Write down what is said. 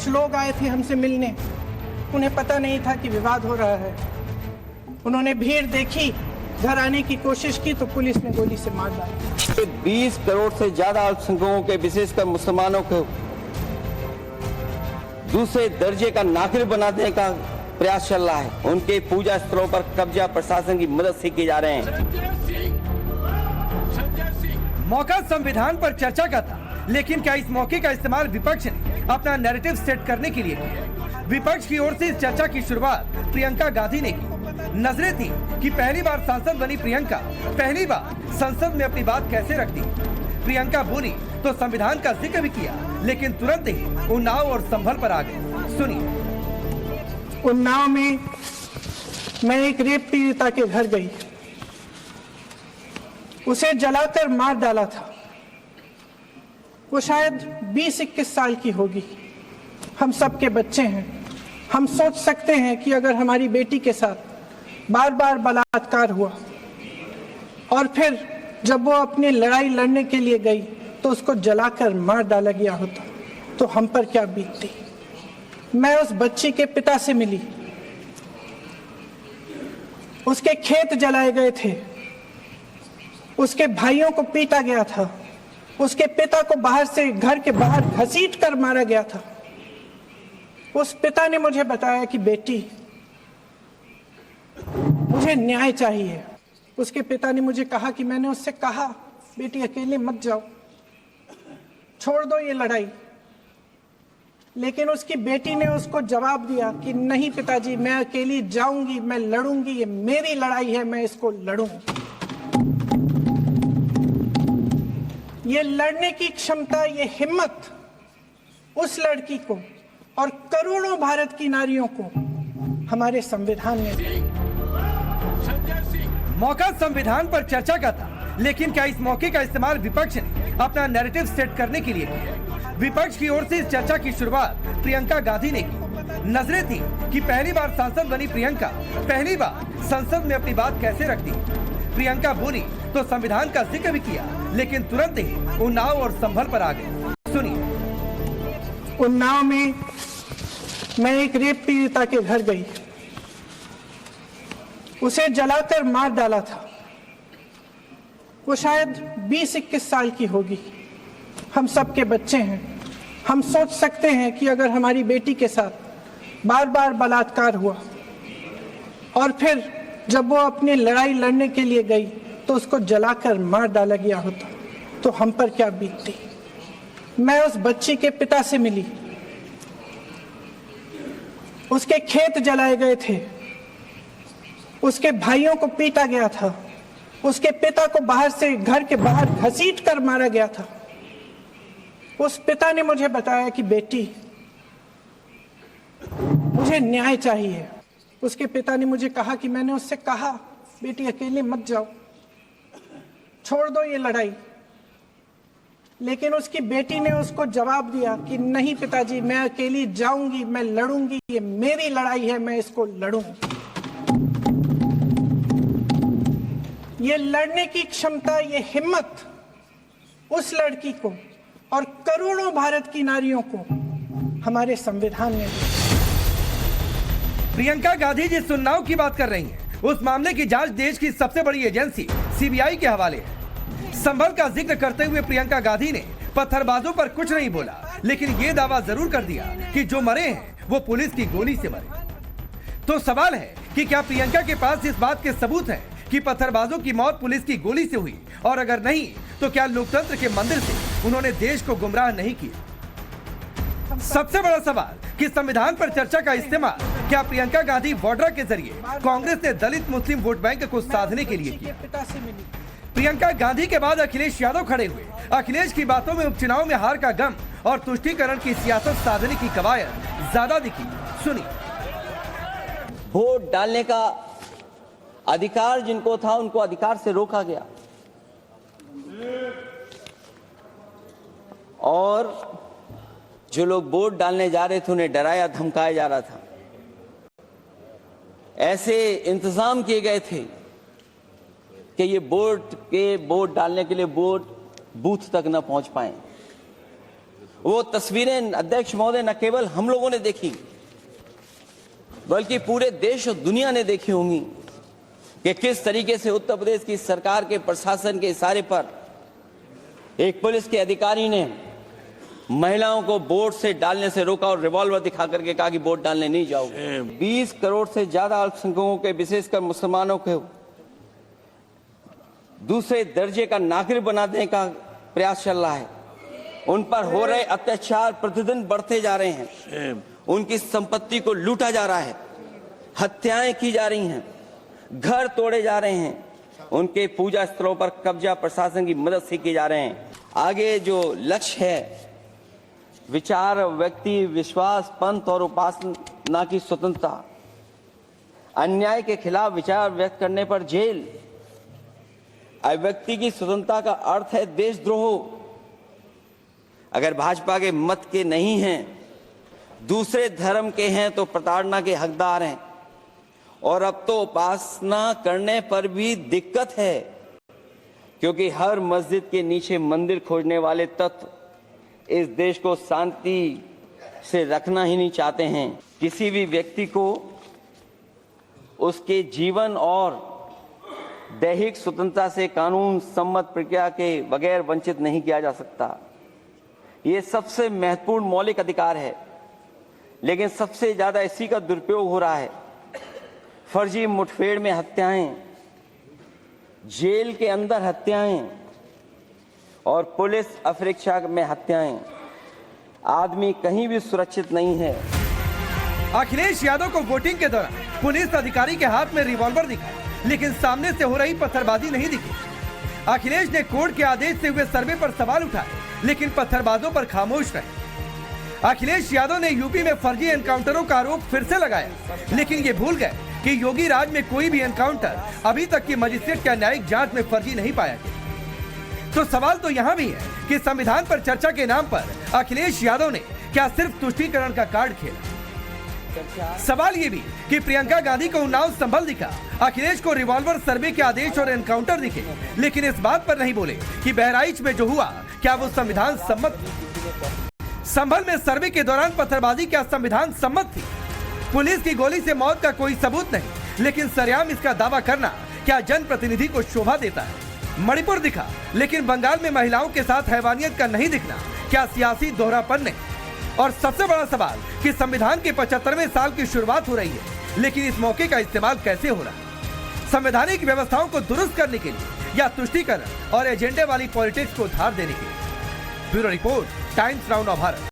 कुछ लोग आए थे हमसे मिलने, उन्हें पता नहीं था कि विवाद हो रहा है। उन्होंने भीड़ देखी, घर आने की कोशिश की तो पुलिस ने गोली से मार डाला। 20 करोड़ से ज्यादा अल्पसंख्यकों के, विशेषकर मुसलमानों को दूसरे दर्जे का नागरिक बनाने का प्रयास चल रहा है। उनके पूजा स्थलों पर कब्जा प्रशासन की मदद से किए जा रहे हैं। मौका संविधान पर चर्चा का था, लेकिन क्या इस मौके का इस्तेमाल विपक्ष ने अपना नैरेटिव सेट करने के लिए किया? विपक्ष की ओर से इस चर्चा की शुरुआत प्रियंका गांधी ने की। नजरें थी कि पहली बार सांसद बनी प्रियंका पहली बार संसद में अपनी बात कैसे रखती। प्रियंका बोली तो संविधान का जिक्र भी किया, लेकिन तुरंत ही उन्नाव और संभल पर आ गए। सुनिए। उन्नाव में मैं एक रेप पीड़िता के घर गई, उसे जलाकर मार डाला था। वो शायद 20-21 साल की होगी। हम सबके बच्चे हैं। हम सोच सकते हैं कि अगर हमारी बेटी के साथ बार बार बलात्कार हुआ और फिर जब वो अपनी लड़ाई लड़ने के लिए गई तो उसको जलाकर मार डाला गया होता तो हम पर क्या बीतती। मैं उस बच्ची के पिता से मिली। उसके खेत जलाए गए थे, उसके भाइयों को पीटा गया था, उसके पिता को बाहर से घर के बाहर घसीट कर मारा गया था। उस पिता ने मुझे बताया कि बेटी, मुझे न्याय चाहिए। उसके पिता ने मुझे कहा कि मैंने उससे कहा, बेटी अकेले मत जाओ, छोड़ दो ये लड़ाई। लेकिन उसकी बेटी ने उसको जवाब दिया कि नहीं पिताजी, मैं अकेली जाऊंगी, मैं लड़ूंगी, ये मेरी लड़ाई है, मैं इसको लड़ूंगी। ये लड़ने की क्षमता, ये हिम्मत उस लड़की को और करोड़ों भारत की नारियों को हमारे संविधान में। मौका संविधान पर चर्चा का था, लेकिन क्या इस मौके का इस्तेमाल विपक्ष ने अपना नैरेटिव सेट करने के लिए किया? विपक्ष की ओर से इस चर्चा की शुरुआत प्रियंका गांधी ने की। नजरें थी कि पहली बार सांसद बनी प्रियंका पहली बार संसद में अपनी बात कैसे रखती। प्रियंका बोली तो संविधान का जिक्र भी किया, लेकिन तुरंत ही उन्नाव और संभल पर आ गए। सुनिए। उन्नाव में मैं एक रेप पीड़िता के घर गई, उसे जलाकर मार डाला था। वो शायद 20-21 साल की होगी। हम सबके बच्चे हैं। हम सोच सकते हैं कि अगर हमारी बेटी के साथ बार बार बलात्कार हुआ और फिर जब वो अपनी लड़ाई लड़ने के लिए गई तो उसको जलाकर मार डाला गया होता तो हम पर क्या बीतती। मैं उस बच्ची के पिता से मिली। उसके खेत जलाए गए थे, उसके भाइयों को पीटा गया था, उसके पिता को बाहर से घर के बाहर घसीट कर मारा गया था। उस पिता ने मुझे बताया कि बेटी, मुझे न्याय चाहिए। उसके पिता ने मुझे कहा कि मैंने उससे कहा, बेटी अकेले मत जाओ, छोड़ दो ये लड़ाई। लेकिन उसकी बेटी ने उसको जवाब दिया कि नहीं पिताजी, मैं अकेली जाऊंगी, मैं लड़ूंगी, ये मेरी लड़ाई है, मैं इसको लड़ूंगी। ये लड़ने की क्षमता, ये हिम्मत उस लड़की को और करोड़ों भारत की नारियों को हमारे संविधान में। प्रियंका गांधी जिस उन्नाव की बात कर रही हैं, उस मामले की जांच देश की सबसे बड़ी एजेंसी सीबीआई के हवाले है। संभल का जिक्र करते हुए प्रियंका गांधी ने पत्थरबाजों पर कुछ नहीं बोला, लेकिन ये दावा जरूर कर दिया कि जो मरे हैं वो पुलिस की गोली से मरे। तो सवाल है कि क्या प्रियंका के पास इस बात के सबूत हैं कि पत्थरबाजों की मौत पुलिस की गोली से हुई, और अगर नहीं तो क्या लोकतंत्र के मंदिर से उन्होंने देश को गुमराह नहीं किया? सबसे बड़ा सवाल कि संविधान पर चर्चा का इस्तेमाल क्या प्रियंका गांधी वाड्रा के जरिए कांग्रेस ने दलित मुस्लिम वोट बैंक को साधने के लिए किया? प्रियंका गांधी के बाद अखिलेश यादव खड़े हुए। अखिलेश की बातों में उपचुनाव में हार का गम और तुष्टीकरण की सियासत साधने की कवायद ज्यादा दिखी। सुनिए। वोट डालने का अधिकार जिनको था उनको अधिकार से रोका गया, और जो लोग वोट डालने जा रहे थे उन्हें डराया धमकाया जा रहा था। ऐसे इंतजाम किए गए थे कि ये वोट डालने के लिए वोट बूथ तक न पहुंच पाए। वो तस्वीरें अध्यक्ष महोदय न केवल हम लोगों ने देखी बल्कि पूरे देश और दुनिया ने देखी होंगी कि किस तरीके से उत्तर प्रदेश की सरकार के प्रशासन के इशारे पर एक पुलिस के अधिकारी ने महिलाओं को वोट से डालने से रोका और रिवॉल्वर दिखा करके कहा कि वोट डालने नहीं जाओगे। 20 करोड़ से ज्यादा अल्पसंख्यकों के, विशेषकर मुसलमानों को दूसरे दर्जे का नागरिक बनाने का प्रयास चल रहा है। उन पर हो रहे अत्याचार प्रतिदिन बढ़ते जा रहे हैं। उनकी संपत्ति को लूटा जा रहा है, हत्याएं की जा रही हैं, घर तोड़े जा रहे हैं, उनके पूजा स्थलों पर कब्जा प्रशासन की मदद से किए जा रहे हैं। आगे जो लक्ष्य है, विचार, व्यक्ति विश्वास, पंथ और उपासना की स्वतंत्रता, अन्याय के खिलाफ विचार व्यक्त करने पर जेल, अभिव्यक्ति की स्वतंत्रता का अर्थ है देशद्रोह। अगर भाजपा के मत के नहीं हैं, दूसरे धर्म के हैं तो प्रताड़ना के हकदार हैं। और अब तो उपासना करने पर भी दिक्कत है, क्योंकि हर मस्जिद के नीचे मंदिर खोजने वाले तत्व इस देश को शांति से रखना ही नहीं चाहते हैं। किसी भी व्यक्ति को उसके जीवन और दैहिक स्वतंत्रता से कानून सम्मत प्रक्रिया के बगैर वंचित नहीं किया जा सकता। ये सबसे महत्वपूर्ण मौलिक अधिकार है, लेकिन सबसे ज्यादा इसी का दुरुपयोग हो रहा है। फर्जी मुठभेड़ में हत्याएं, जेल के अंदर हत्याएं और पुलिस अफरीक्षा में हत्याएं। आदमी कहीं भी सुरक्षित नहीं है। अखिलेश यादव को वोटिंग के दौरान पुलिस अधिकारी के हाथ में रिवॉल्वर दिखा, लेकिन सामने से हो रही पत्थरबाजी नहीं दिखी। अखिलेश ने कोर्ट के आदेश से हुए सर्वे पर सवाल उठाए, लेकिन पत्थरबाजों पर खामोश रहे। अखिलेश यादव ने यूपी में फर्जी एनकाउंटरों का आरोप फिर से लगाया, लेकिन ये भूल गए कि योगी राज में कोई भी एनकाउंटर अभी तक की मजिस्ट्रेट या न्यायिक जांच में फर्जी नहीं पाया गया। तो सवाल तो यहाँ भी है कि संविधान पर चर्चा के नाम पर अखिलेश यादव ने क्या सिर्फ तुष्टीकरण का कार्ड खेला। सवाल ये भी कि प्रियंका गांधी को उन्नाव संभल दिखा, अखिलेश को रिवॉल्वर सर्वे के आदेश और एनकाउंटर दिखे, लेकिन इस बात पर नहीं बोले कि बहराइच में जो हुआ क्या वो संविधान सम्मत थी। संभल में सर्वे के दौरान पत्थरबाजी क्या संविधान सम्मत थी। पुलिस की गोली से मौत का कोई सबूत नहीं, लेकिन सरेआम इसका दावा करना क्या जनप्रतिनिधि को शोभा देता है। मणिपुर दिखा, लेकिन बंगाल में महिलाओं के साथ हैवानियत का नहीं दिखना क्या सियासी दोहरापन नहीं। और सबसे बड़ा सवाल कि संविधान के 75वें साल की शुरुआत हो रही है, लेकिन इस मौके का इस्तेमाल कैसे हो रहा है। संवैधानिक व्यवस्थाओं को दुरुस्त करने के लिए या तुष्टीकरण और एजेंडे वाली पॉलिटिक्स को धार देने के लिए। Bureau report, times now Bharat.